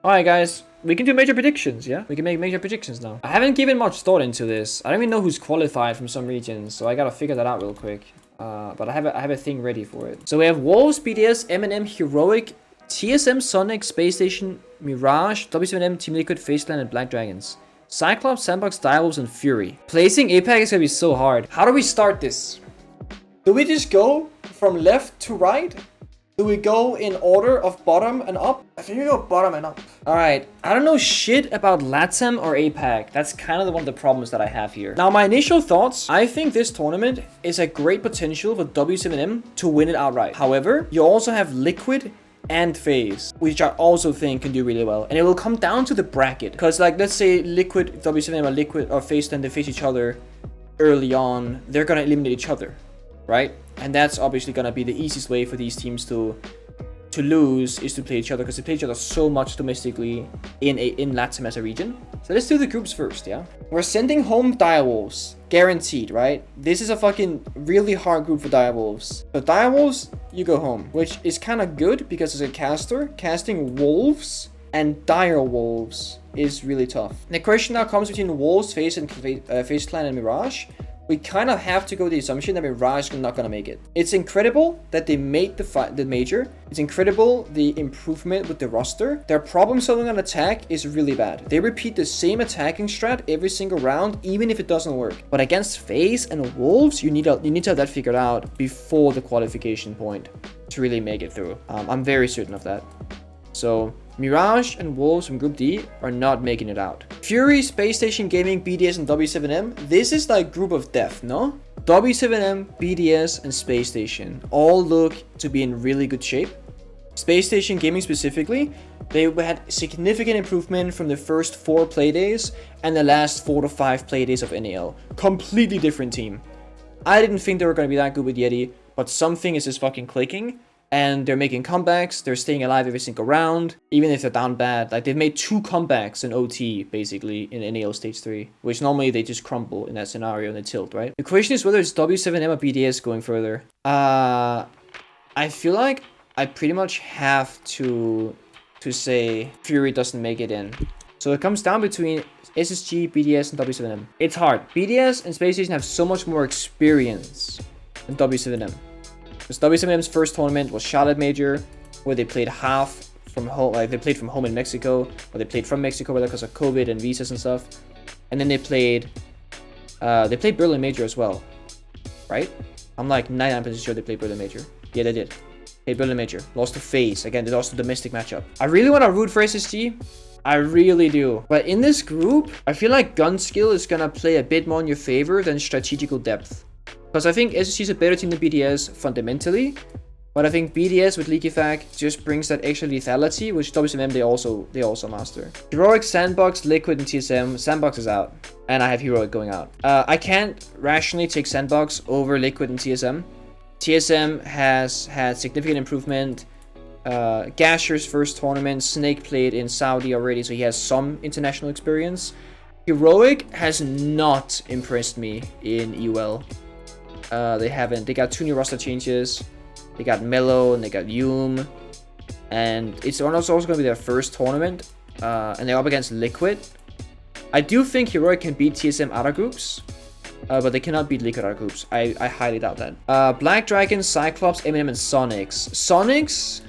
Alright guys, we can do major predictions, yeah? We can make major predictions now. I haven't given much thought into this. I don't even know who's qualified from some regions, so I gotta figure that out real quick. But I have a thing ready for it. So we have Wolves, BDS, M&M, Heroic, TSM, Sonic, Space Station, Mirage, W7M, Team Liquid, Faceland, and Black Dragons. Cyclops, Sandbox, Direwolves, and Fury. Placing APAC is gonna be so hard. How do we start this? Do we just go from left to right? Do we go in order of bottom and up? I think we go bottom and up. Alright, I don't know shit about LATAM or APAC. That's kind of one of the problems that I have here. Now, my initial thoughts, I think this tournament is a great potential for W7M to win it outright. However, you also have Liquid and FaZe, which I also think can do really well. And it will come down to the bracket. Because, like, let's say Liquid, W7M, or Liquid, or FaZe, then they face each other early on. They're gonna eliminate each other, right? And that's obviously gonna be the easiest way for these teams to lose, is to play each other, because they play each other so much domestically in LATAM as a region. So let's do the groups first, yeah? We're sending home Direwolves, guaranteed, right? This is a fucking really hard group for Direwolves. So Direwolves, you go home, which is kind of good because as a caster, casting Wolves and Direwolves is really tough. The question now comes between Wolves, FaZe, and FaZe Clan, and Mirage. We kind of have to go with the assumption that Mirage is not going to make it. It's incredible that they made the major. It's incredible the improvement with the roster. Their problem solving on attack is really bad. They repeat the same attacking strat every single round, even if it doesn't work. But against FaZe and Wolves, you need to have that figured out before the qualification point to really make it through. I'm very certain of that. So Mirage and Wolves from Group D are not making it out. Fury, Space Station Gaming, BDS, and W7M. This is like group of death, no? W7M, BDS, and Space Station all look to be in really good shape. Space Station Gaming specifically, they had significant improvement from the first 4 playdays and the last 4 to 5 playdays of NAL. Completely different team. I didn't think they were going to be that good with Yeti, but something is just fucking clicking. And they're making comebacks, they're staying alive every single round, even if they're down bad. Like, they've made 2 comebacks in OT, basically, in NAL Stage 3, which normally they just crumble in that scenario and they tilt, right? The question is whether it's W7M or BDS going further. I feel like I pretty much have to say Fury doesn't make it in. So it comes down between SSG, BDS, and W7M. It's hard. BDS and Space Station have so much more experience than W7M. Because W7M's first tournament was Charlotte Major, where they played half from home, like they played from home in Mexico, or they played from Mexico because of COVID and visas and stuff. And then they played Berlin Major as well, right? I'm like 99% sure they played Berlin Major. Yeah, they did. Played Berlin Major, lost to FaZe. Again, they lost the domestic matchup. I really want to root for SSG. I really do. But in this group, I feel like gun skill is gonna play a bit more in your favor than strategical depth. Because I think SSG is a better team than BDS fundamentally, but I think BDS with Leaky Fact just brings that extra lethality, which W7M they also master. Heroic, Sandbox, Liquid, and TSM. Sandbox is out, and I have Heroic going out. I can't rationally take Sandbox over Liquid and TSM. TSM has had significant improvement. Gasher's first tournament, Snake played in Saudi already, so he has some international experience. Heroic has not impressed me in UL. They haven't. They got 2 new roster changes. They got Mello and they got Yume. And it's also going to be their first tournament. And they're up against Liquid. I do think Heroic can beat TSM out of groups. But they cannot beat Liquid out of groups. I highly doubt that. Black Dragons, Cyclops, M&M, and Sonics. Sonics,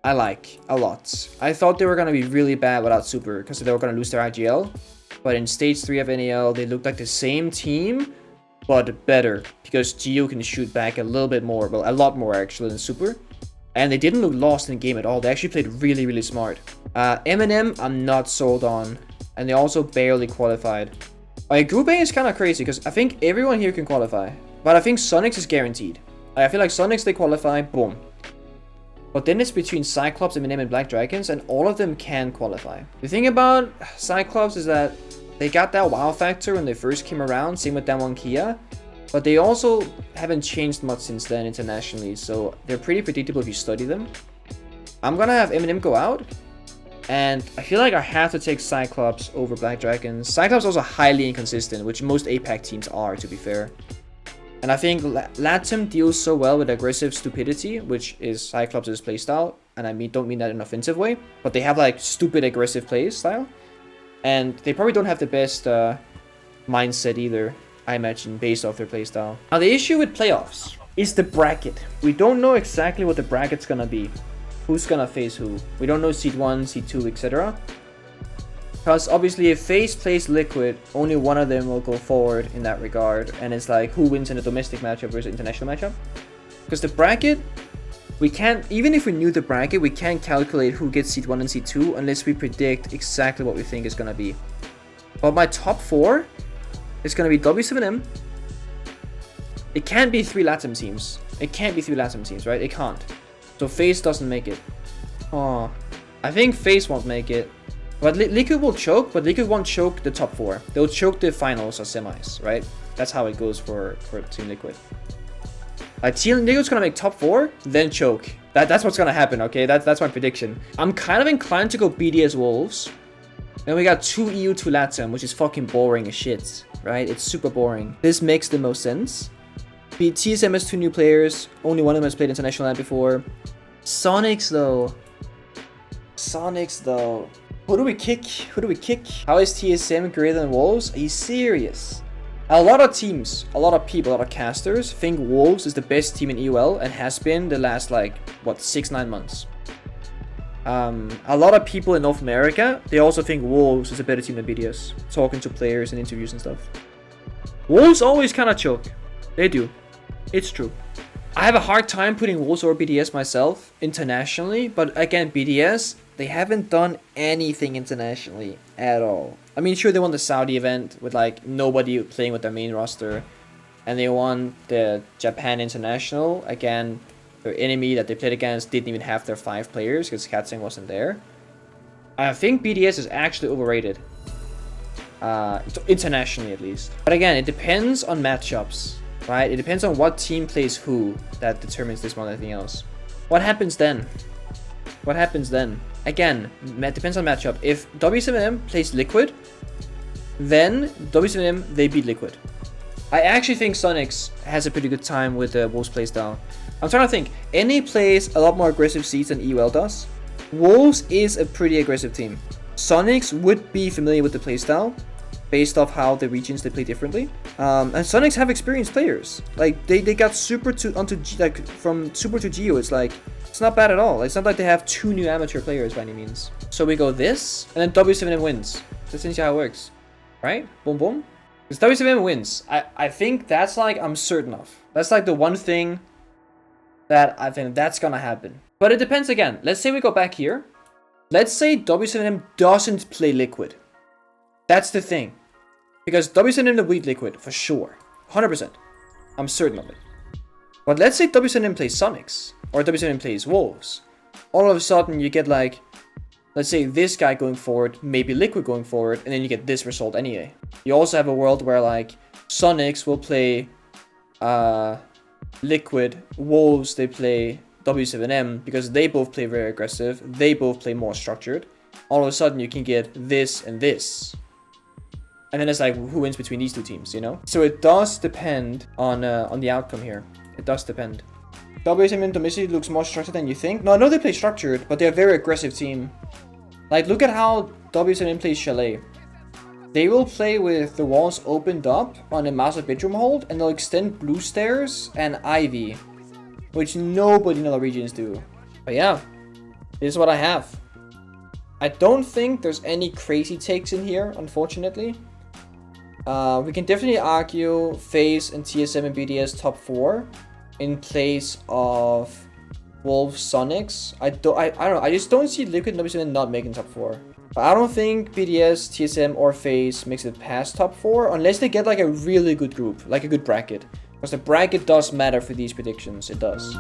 I like a lot. I thought they were going to be really bad without Super, because they were going to lose their IGL. But in Stage 3 of NAL, they looked like the same team, but better, because Geo can shoot back a little bit more, well, a lot more actually than Super. And they didn't look lost in the game at all. They actually played really, really smart. M&M, I'm not sold on, and they also barely qualified. Group A is kind of crazy, because I think everyone here can qualify, but I think Sonics is guaranteed. I feel like Sonics, they qualify, boom. But then it's between Cyclops, M&M, and Black Dragons, and all of them can qualify. The thing about Cyclops is that they got that wow factor when they first came around, same with Damwon Kia, but they also haven't changed much since then internationally, so they're pretty predictable if you study them. I'm gonna have M&M go out, and I feel like I have to take Cyclops over Black Dragons. Cyclops is also highly inconsistent, which most APAC teams are, to be fair. And I think LATAM deals so well with aggressive stupidity, which is Cyclops' playstyle, and I don't mean that in an offensive way, but they have like stupid aggressive play style, and they probably don't have the best mindset either, I imagine, based off their play style. Now the issue with playoffs is the bracket. We don't know exactly what the bracket's gonna be. Who's gonna face who? We don't know seed 1, seed 2, etc. Because obviously if FaZe plays Liquid, only one of them will go forward in that regard. And it's like who wins in a domestic matchup versus international matchup. Because the bracket, we can't, even if we knew the bracket, we can't calculate who gets seed 1 and seed 2 unless we predict exactly what we think is gonna be. But my top 4 is gonna be W7M. It can't be 3 LATAM teams. It can't be 3 LATAM teams, right? It can't. So FaZe doesn't make it. Oh, I think FaZe won't make it. But Liquid will choke, but Liquid won't choke the top 4. They'll choke the finals or semis, right? That's how it goes for Team Liquid. Like Team Liquid's gonna make top 4, then choke. That's what's gonna happen, okay? That's my prediction. I'm kind of inclined to go BDS Wolves. Then we got 2 EU, 2 LATAM, which is fucking boring as shit, right? It's super boring. This makes the most sense. TSM has 2 new players. Only one of them has played international land before. Sonics though. Who do we kick? How is TSM greater than Wolves? Are you serious? A lot of teams, a lot of people, a lot of casters think Wolves is the best team in EUL and has been the last like, what, 6-9 months. A lot of people in North America, they also think Wolves is a better team than BDS. Talking to players and interviews and stuff. Wolves always kind of choke. They do. It's true. I have a hard time putting Wolves over BDS myself internationally, but again, BDS, they haven't done anything internationally at all. I mean, sure, they won the Saudi event with like nobody playing with their main roster, and they won the Japan International. Again, their enemy that they played against didn't even have their 5 players because Katsing wasn't there. I think BDS is actually overrated. Internationally at least. But again, it depends on matchups. Right? It depends on what team plays who that determines this more than anything else. What happens then? Again, it depends on matchup. If W7M plays Liquid, then W7M, they beat Liquid. I actually think Sonics has a pretty good time with the Wolves playstyle. I'm trying to think. NA plays a lot more aggressive seeds than EUL does. Wolves is a pretty aggressive team. Sonics would be familiar with the playstyle, based off how the regions they play differently. And Sonics have experienced players. Like they got super to onto like from super to Geo. It's like it's not bad at all. It's not like they have 2 new amateur players by any means. So we go this, and then W7M wins. That's essentially how it works, right? Boom boom. Because W7M wins. I think that's like I'm certain of. That's like the one thing that I think that's gonna happen. But it depends again. Let's say we go back here. Let's say W7M doesn't play Liquid. That's the thing. Because W7M will beat Liquid, for sure. 100%. I'm certain of it. But let's say W7M plays Sonics, or W7M plays Wolves. All of a sudden, you get like, let's say this guy going forward, maybe Liquid going forward, and then you get this result anyway. You also have a world where like, Sonics will play Liquid, Wolves, they play W7M, because they both play very aggressive, they both play more structured. All of a sudden, you can get this and this. And then it's like, who wins between these 2 teams, you know? So it does depend on the outcome here. It does depend. WSM domestically looks more structured than you think. No, I know they play structured, but they're a very aggressive team. Like, look at how WSM plays Chalet. They will play with the walls opened up on a massive bedroom hold, and they'll extend blue stairs and ivy, which nobody in other regions do. But yeah, this is what I have. I don't think there's any crazy takes in here, unfortunately. We can definitely argue FaZe and TSM and BDS top 4 in place of Wolves Sonics. I don't know. I just don't see Liquid and WSM not making top 4. But I don't think BDS, TSM, or FaZe makes it past top 4 unless they get like a really good group, like a good bracket. Because the bracket does matter for these predictions. It does.